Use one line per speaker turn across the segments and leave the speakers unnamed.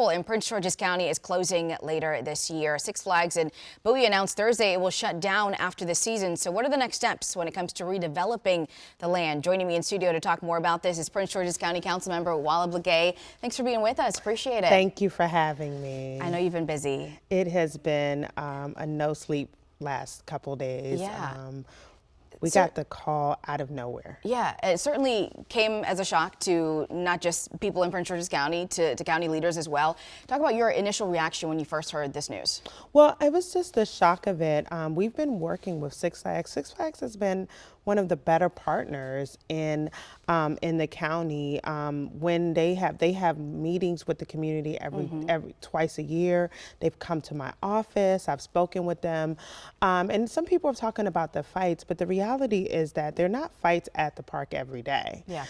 In Prince George's County is closing later this year. Six Flags in Bowie announced Thursday it will shut down after the season. So what are the next steps when it comes to redeveloping the land? Joining me in studio to talk more about this is Prince George's County Councilmember Wala Blegay. Thanks for being with us. Appreciate it.
Thank you for having me.
I know you've been busy.
It has been a no sleep last couple days.
Yeah.
We got the call out of nowhere.
Yeah, it certainly came as a shock to not just people in Prince George's County, to county leaders as well. Talk about your initial reaction when you first heard this news.
Well, it was just the shock of it. We've been working with Six Flags. Six Flags has been one of the better partners in the county. When they have meetings with the community every twice a year. They've come to my office. I've spoken with them, and some people are talking about the fights, but the reality is that they're not fights at the park every day.
Yeah.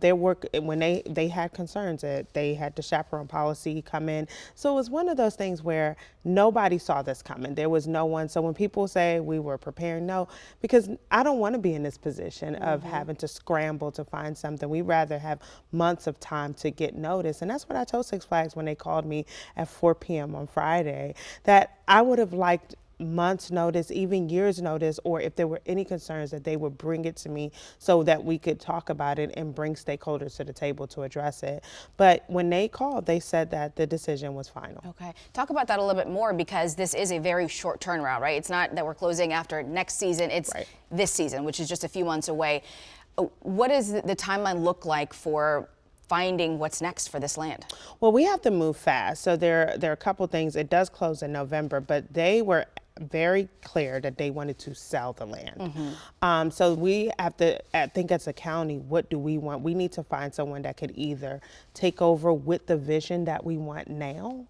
Their work, when they had concerns that they had the chaperone policy come in. So it was one of those things where nobody saw this coming. There was no one. So when people say we were preparing, no, because I don't want to be in this position of having to scramble to find something. We'd rather have months of time to get notice. And that's what I told Six Flags when they called me at 4 p.m. on Friday, that I would have liked months notice, even years notice, or if there were any concerns that they would bring it to me so that we could talk about it and bring stakeholders to the table to address it. But when they called, they said that the decision was final.
Okay. Talk about that a little bit more, because this is a very short turnaround, right? It's not that we're closing after next season, it's this season, which is just a few months away. What does the timeline look like for finding what's next for this land?
Well, we have to move fast. So there are a couple things. It does close in November, but they were very clear that they wanted to sell the land. So we have to, I think as a county, what do we want? We need to find someone that could either take over with the vision that we want now,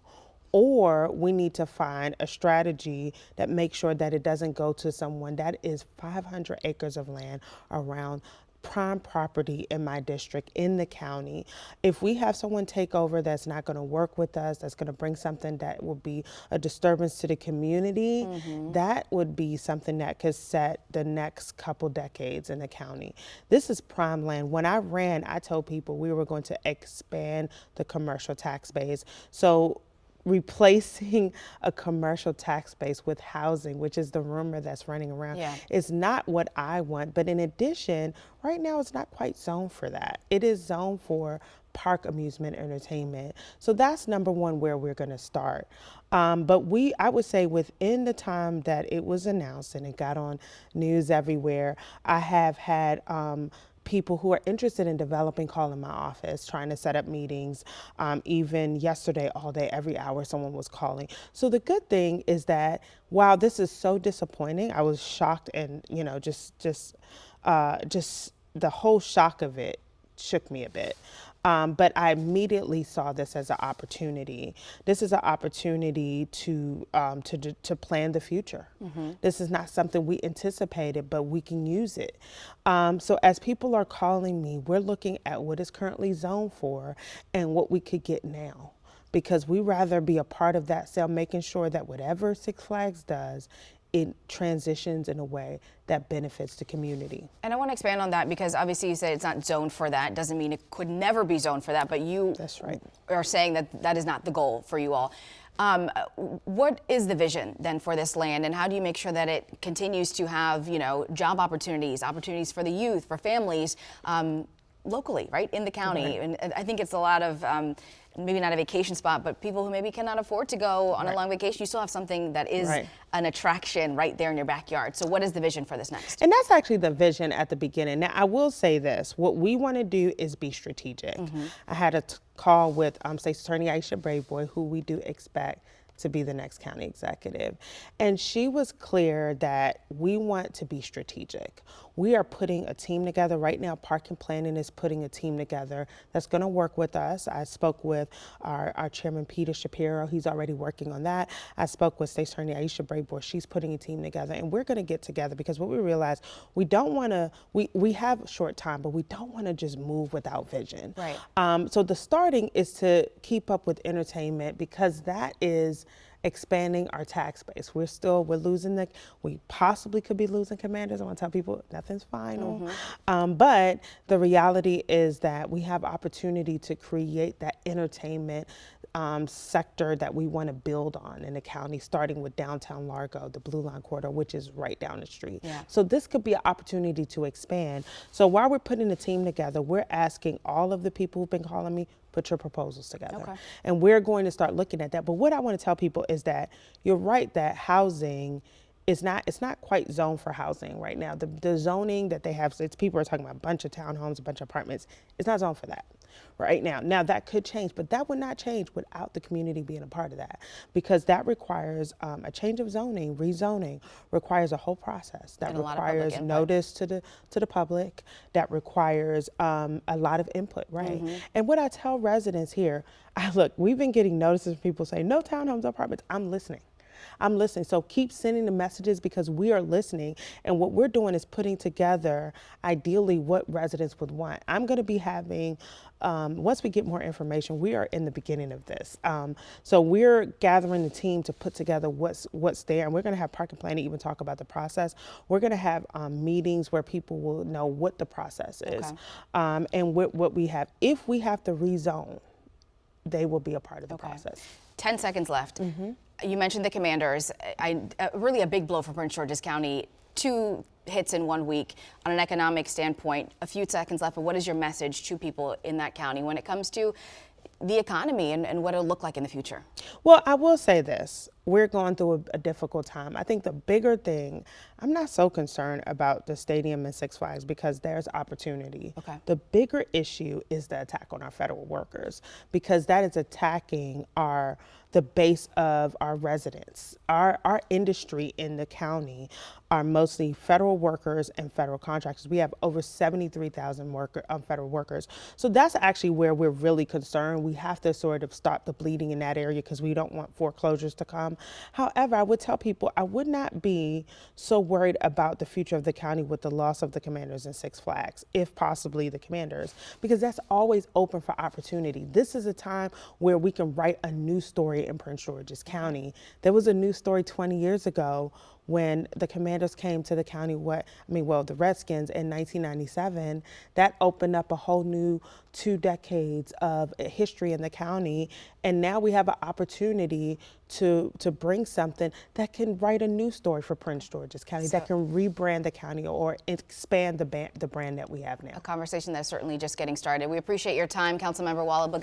or we need to find a strategy that makes sure that it doesn't go to someone that is 500 acres of land around prime property in my district, in the county. If we have someone take over that's not going to work with us, that's going to bring something that will be a disturbance to the community, that would be something that could set the next couple decades in the county. This is prime land. When I ran, I told people we were going to expand the commercial tax base. So replacing a commercial tax base with housing, which is the rumor that's running around, is not what I want. But in addition, right now it's not quite zoned for that. It is zoned for park amusement entertainment. So that's number one where we're going to start. But I would say within the time that it was announced and it got on news everywhere, I have had people who are interested in developing calling my office, trying to set up meetings. Even yesterday, all day, every hour, someone was calling. So the good thing is that while this is so disappointing, I was shocked, and just the whole shock of it shook me a bit. But I immediately saw this as an opportunity. This is an opportunity to plan the future. This is not something we anticipated, but we can use it. So as people are calling me, we're looking at what is currently zoned for and what we could get now, because we rather be a part of that sale, making sure that whatever Six Flags does, it transitions in a way that benefits the community.
And I want to expand on that, because obviously you said it's not zoned for that. Doesn't mean it could never be zoned for that, but you are saying that that is not the goal for you all. What is the vision then for this land, and how do you make sure that it continues to have, job opportunities for the youth, for families, locally, right, in the county? And I think it's a lot of, maybe not a vacation spot, but people who maybe cannot afford to go on a long vacation, you still have something that is an attraction right there in your backyard. So what is the vision for this next?
And that's actually the vision at the beginning. Now, I will say this, what we want to do is be strategic. I had a call with State Attorney Aisha Braveboy, who we do expect to be the next county executive. And she was clear that we want to be strategic. We are putting a team together right now. Park and Planning is putting a team together that's going to work with us. I spoke with our chairman, Peter Shapiro. He's already working on that. I spoke with State Attorney Aisha Braveboy. She's putting a team together, and we're going to get together, because what we realize, we don't want to, we have short time, but we don't want to just move without vision.
Right.
So the starting is to keep up with entertainment, because that is expanding our tax base. We're losing we possibly could be losing commanders. I want to tell people nothing's final. But the reality is that we have opportunity to create that entertainment sector that we want to build on in the county, starting with downtown Largo, the Blue Line corridor, which is right down the street.
Yeah.
So this could be an opportunity to expand. So while we're putting the team together, we're asking all of the people who've been calling me, put your proposals together.
Okay.
And we're going to start looking at that. But what I want to tell people is that you're right that housing it's not quite zoned for housing right now. The zoning that they have, people are talking about a bunch of townhomes, a bunch of apartments. It's not zoned for that right now. Now that could change, but that would not change without the community being a part of that, because that requires a change of zoning, rezoning, requires a whole process. That requires notice to the public. That requires a lot of input, right? And what I tell residents here, look, we've been getting notices from people saying no townhomes, apartments. I'm listening. So keep sending the messages, because we are listening. And what we're doing is putting together, ideally, what residents would want. I'm going to be having, once we get more information, we are in the beginning of this. So we're gathering the team to put together what's there. And we're going to have parking planning even talk about the process. We're going to have meetings where people will know what the process is, and what we have. If we have to rezone, they will be a part of the process.
10 seconds left. You mentioned the commanders. Really a big blow for Prince George's County. 2 hits in 1 week. On an economic standpoint, a few seconds left, but what is your message to people in that county when it comes to the economy and what it'll look like in the future?
Well, I will say this. We're going through a difficult time. I think the bigger thing, I'm not so concerned about the stadium and Six Flags, because there's opportunity. The bigger issue is the attack on our federal workers, because that is attacking the base of our residents. Our industry in the county are mostly federal workers and federal contractors. We have over 73,000 federal workers. So that's actually where we're really concerned. We have to sort of stop the bleeding in that area, because we don't want foreclosures to come. However, I would tell people I would not be so worried about the future of the county with the loss of the commanders and Six Flags, if possibly the commanders, because that's always open for opportunity. This is a time where we can write a new story in Prince George's County. There was a news story 20 years ago when the commanders came to the county, the Redskins in 1997. That opened up a whole new 2 decades of history in the county. And now we have an opportunity to bring something that can write a new story for Prince George's County, that can rebrand the county or expand the brand that we have now.
A conversation that's certainly just getting started. We appreciate your time, Councilmember Wala Blegay.